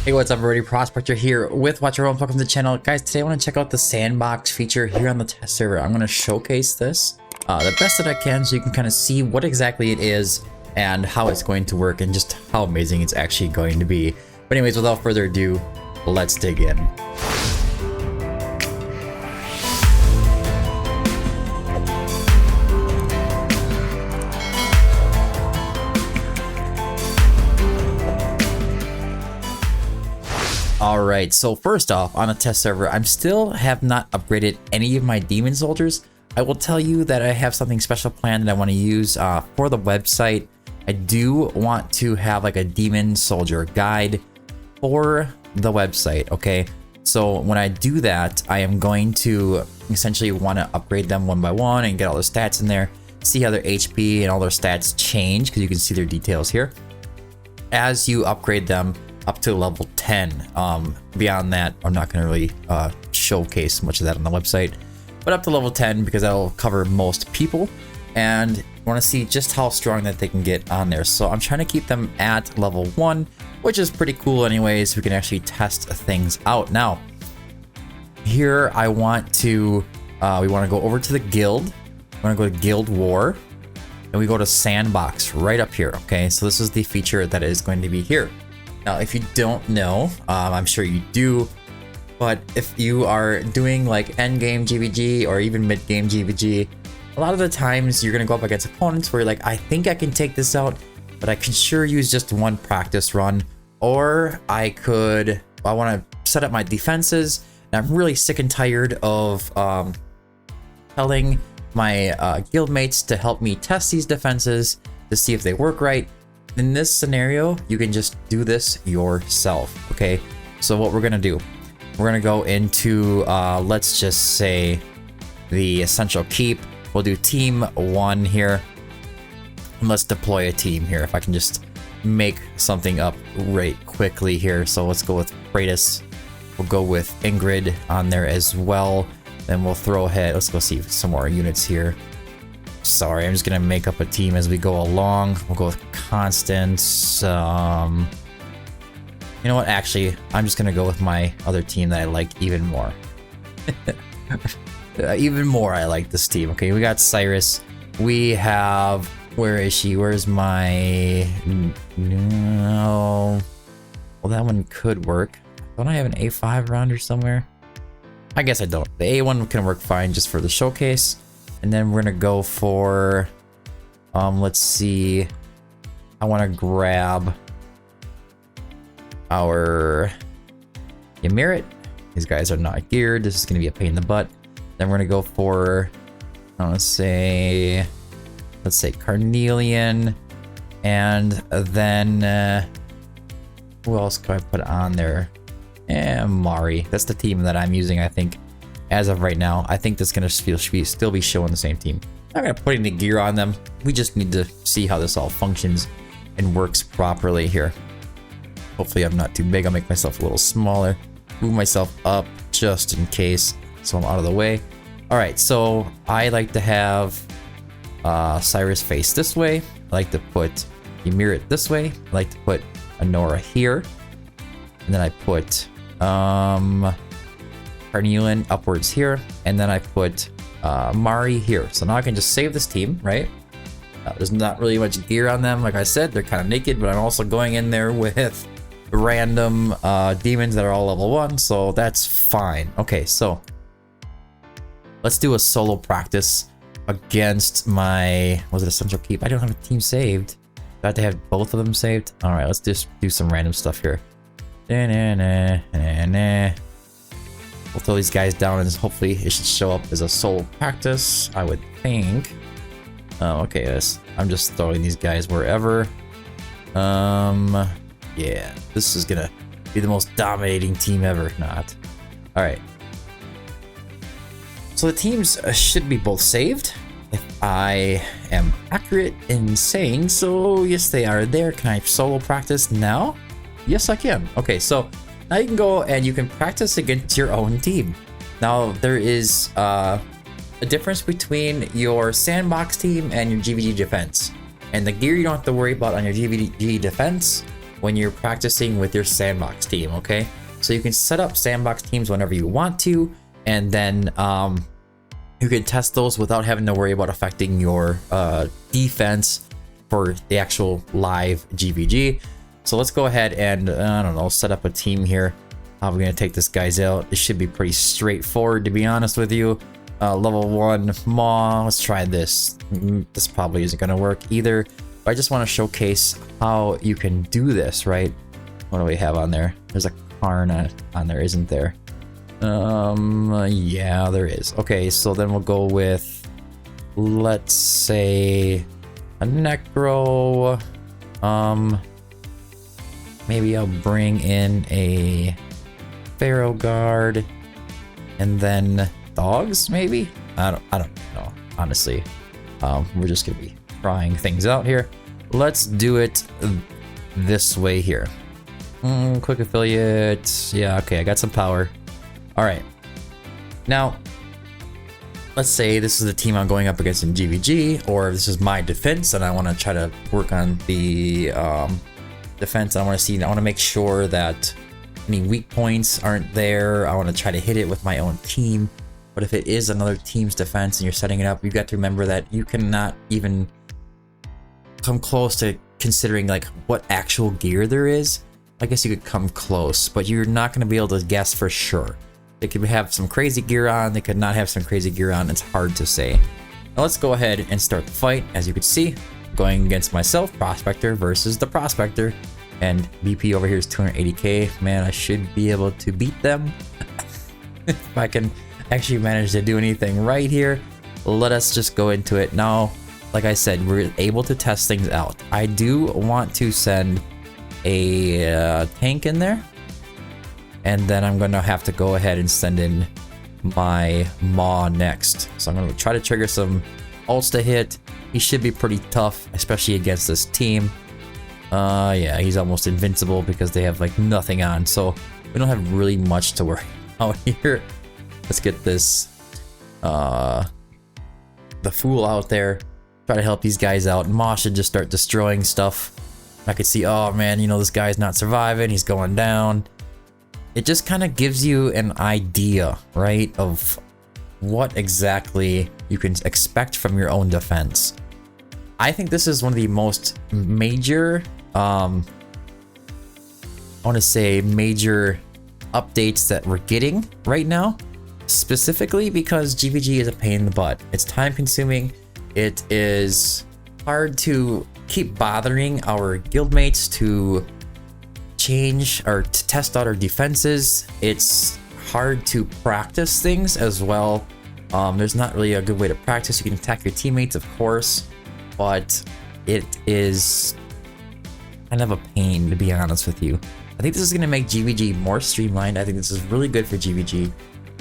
Hey, what's up everybody, Prospector here with Watch Your Own. Welcome to the channel. Guys, today I want to check out the Sandbox feature here on the test server. I'm going to showcase this the best that I can so you can kind of see what exactly it is and how it's going to work and just how amazing it's actually going to be. But anyways, without further ado, let's dig in. Alright, so first off, on a test server, I still have not upgraded any of my demon soldiers. I will tell you that I have something special planned that I want to use for the website. I do want to have like a demon soldier guide for the website, okay? So when I do that, I am going to essentially want to upgrade them one by one and get all their stats in there, see how their HP and all their stats change, because you can see their details here. As you upgrade them up to level 10. Beyond that, I'm not going to really showcase much of that on the website, but up to level 10 because that'll cover most people, and I want to see just how strong that they can get on there. So I'm trying to keep them at level 1, which is pretty cool anyways. We can actually test things out. Now, here I want to, we want to go over to the guild. We want to go to Guild War, and we go to Sandbox right up here, okay? So this is the feature that is going to be here. Now, if you don't know, I'm sure you do, but if you are doing like endgame GVG or even mid-game GVG, a lot of the times you're gonna go up against opponents where you're like, I think I can take this out, but I could sure use just one practice run, or I want to set up my defenses, and I'm really sick and tired of telling my guildmates to help me test these defenses to see if they work right. In this scenario, you can just do this yourself, okay? So what we're gonna do, we're gonna go into, let's just say, the Essential Keep. We'll do Team 1 here, and let's deploy a team here. If I can just make something up right quickly here. So let's go with Kratos. We'll go with Ingrid on there as well. Then we'll throw ahead, let's go see some more units here. Sorry, I'm just gonna make up a team as we go along. We'll go with Constance. You know what? Actually, I'm just gonna go with my other team that I like even more. Even more, I like this team. Okay, we got Cyrus. We have. Where is she? Where's my? No. Well, that one could work. Don't I have an A5 around here somewhere? I guess I don't. The A1 can work fine just for the showcase. And then we're gonna go for, let's see, I want to grab our Ymir. These guys are not geared. This is gonna be a pain in the butt. Then we're gonna go for, let's say Carnelian, and then who else can I put on there? Mari. That's the team that I'm using, I think. As of right now, I think that's gonna still be showing the same team. Not gonna put any gear on them. We just need to see how this all functions and works properly here. Hopefully I'm not too big. I'll make myself a little smaller. Move myself up just in case, so I'm out of the way. All right, so I like to have Cyrus face this way. I like to put Ymir this way. I like to put Honora here, and then I put Carnelian upwards here, and then I put Mari here. So now I can just save this team, right? There's not really much gear on them. Like I said, they're kind of naked, but I'm also going in there with random demons that are all level 1, so that's fine. Okay, so let's do a solo practice against my, was it Essential Keep? I don't have a team saved. Do I have to have both of them saved? All right, let's just do some random stuff here. We'll throw these guys down and hopefully it should show up as a solo practice, I would think. Oh, okay, I'm just throwing these guys wherever. Yeah, this is gonna be the most dominating team ever. Not. All right. So the teams should be both saved, if I am accurate in saying so. Yes, they are there. Can I solo practice now? Yes, I can. Okay, so now you can go and you can practice against your own team. Now, there is a difference between your Sandbox team and your GVG defense. And the gear you don't have to worry about on your GVG defense when you're practicing with your sandbox team, okay? So you can set up sandbox teams whenever you want to, and then you can test those without having to worry about affecting your defense for the actual live GVG. So let's go ahead and, I don't know, set up a team here. How we're going to take this guys out. It should be pretty straightforward, to be honest with you. Level 1 Maw. Let's try this. This probably isn't going to work either. But I just want to showcase how you can do this, right? What do we have on there? There's a Karn on there, isn't there? Yeah, there is. Okay, so then we'll go with, let's say, a Necro. Maybe I'll bring in a Pharaoh Guard, and then dogs, maybe? I don't know, honestly. We're just gonna be trying things out here. Let's do it this way here. Quick affiliate. Yeah, okay, I got some power. All right. Now, let's say this is the team I'm going up against in GVG, or this is my defense, and I want to try to work on the defense. I want to make sure that any weak points aren't there. I want to try to hit it with my own team. But if it is another team's defense and you're setting it up, you got to remember that you cannot even come close to considering like what actual gear there is. I guess you could come close, but you're not going to be able to guess for sure. They could have some crazy gear on, they could not have some crazy gear on. It's hard to say. Now let's go ahead and start the fight. As you can see, going against myself, Prospector versus the Prospector, and BP over here is 280k. Man, I should be able to beat them if I can actually manage to do anything right here. Let us just go into it now. Like I said, we're able to test things out. I do want to send a tank in there, and then I'm gonna have to go ahead and send in my Maw next. So I'm gonna try to trigger some ults to hit. He should be pretty tough, especially against this team. Yeah, he's almost invincible because they have like nothing on, so we don't have really much to worry about here. Let's get this the Fool out there, try to help these guys out. Maw should just start destroying stuff. I could see, oh man, you know, this guy's not surviving, he's going down. It just kind of gives you an idea, right, of what exactly you can expect from your own defense. I think this is one of the most major, I want to say major updates that we're getting right now, specifically because GVG is a pain in the butt. It's time consuming. It is hard to keep bothering our guildmates to change or to test out our defenses. It's hard to practice things as well. There's not really a good way to practice. You can attack your teammates, of course, but it is kind of a pain, to be honest with you. I think this is going to make GVG more streamlined. I think this is really good for GVG.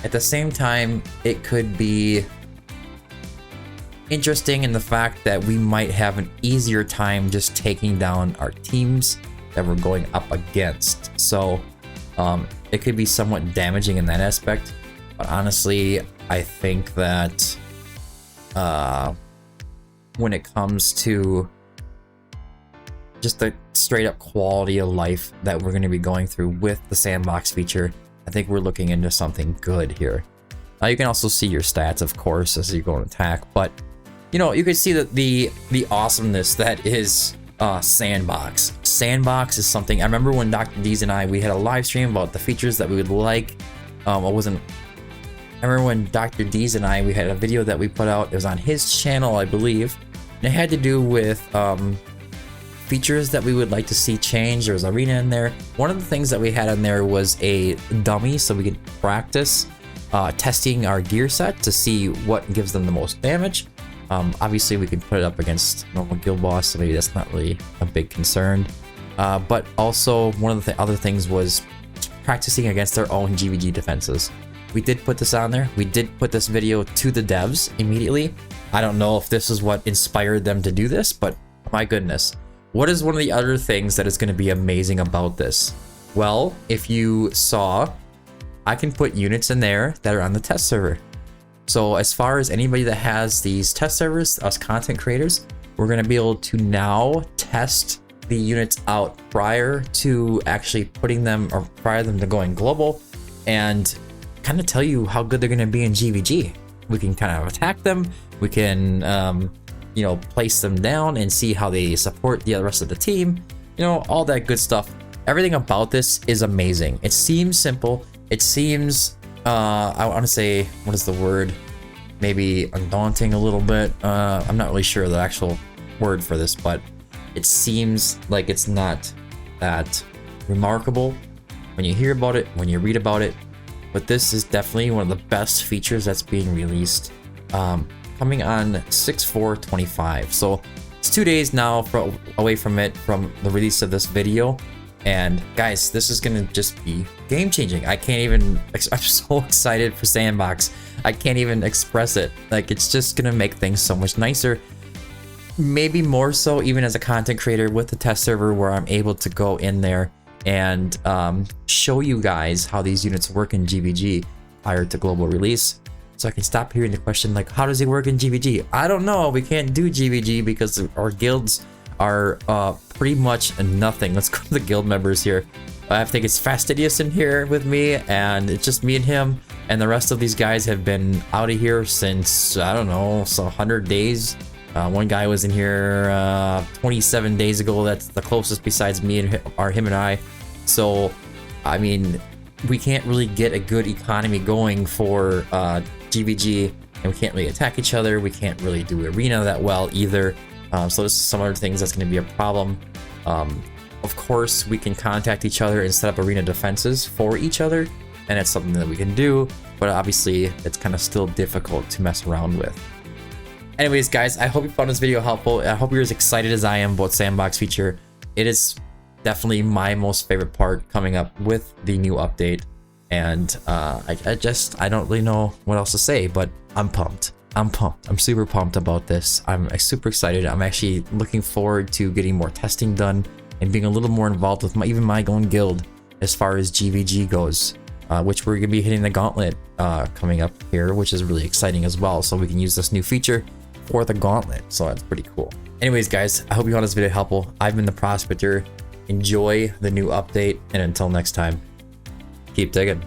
At the same time, it could be interesting in the fact that we might have an easier time just taking down our teams that we're going up against. So it could be somewhat damaging in that aspect. But honestly, I think that when it comes to just the straight up quality of life that we're going to be going through with the sandbox feature, I think we're looking into something good here. Now you can also see your stats, of course, as you go and attack, but you know, you can see that the awesomeness that is Sandbox. Sandbox is something, I remember when Dr. D's and we had a live stream about the features that we would like. I remember when Dr. D's and we had a video that we put out. It was on his channel, I believe, and it had to do with features that we would like to see change. There was arena in there. One of the things that we had in there was a dummy, so we could practice testing our gear set to see what gives them the most damage. Obviously we can put it up against normal guild boss, so maybe that's not really a big concern. But also one of the other things was practicing against their own GVG defenses. We did put this on there. We did put this video to the devs immediately. I don't know if this is what inspired them to do this, but my goodness. What is one of the other things that is going to be amazing about this? Well, if you saw, I can put units in there that are on the test server. So as far as anybody that has these test servers, us content creators, we're going to be able to now test the units out prior to actually putting them, or prior to them to going global, and kind of tell you how good they're going to be in GVG. We can kind of attack them. We can, you know, place them down and see how they support the rest of the team. You know, all that good stuff. Everything about this is amazing. It seems simple. It seems, I want to say, what is the word? Maybe undaunting a little bit. I'm not really sure the actual word for this, but it seems like it's not that remarkable when you hear about it, when you read about it. But this is definitely one of the best features that's being released, coming on 6/4/25. So it's 2 days now away from the release of this video. And guys, this is gonna just be game changing. I can't even, I'm so excited for Sandbox. I can't even express it. Like, it's just gonna make things so much nicer. Maybe more so even as a content creator with the test server, where I'm able to go in there and show you guys how these units work in GVG prior to global release. So I can stop hearing the question like, how does it work in GVG? I don't know. We can't do GVG because our guilds are pretty much nothing. Let's go to the guild members here. I think it's Fastidious in here with me, and it's just me and him, and the rest of these guys have been out of here since, I don't know, so 100 days. One guy was in here 27 days ago. That's the closest besides me and him and I. So, I mean, we can't really get a good economy going for GVG, and we can't really attack each other. We can't really do arena that well either. So this is some other things that's going to be a problem. Of course, we can contact each other and set up arena defenses for each other, and it's something that we can do, but obviously it's kind of still difficult to mess around with. Anyways, guys, I hope you found this video helpful. I hope you're as excited as I am about Sandbox Feature. It is definitely my most favorite part coming up with the new update, and I don't really know what else to say, but I'm pumped. I'm super pumped about this. I'm super excited. I'm actually looking forward to getting more testing done and being a little more involved with even my own guild as far as GVG goes, which we're gonna be hitting the gauntlet coming up here, which is really exciting as well. So we can use this new feature for the gauntlet. So that's pretty cool. Anyways, guys, I hope you found this video helpful. I've been the Prospector. Enjoy the new update, and until next time, keep digging.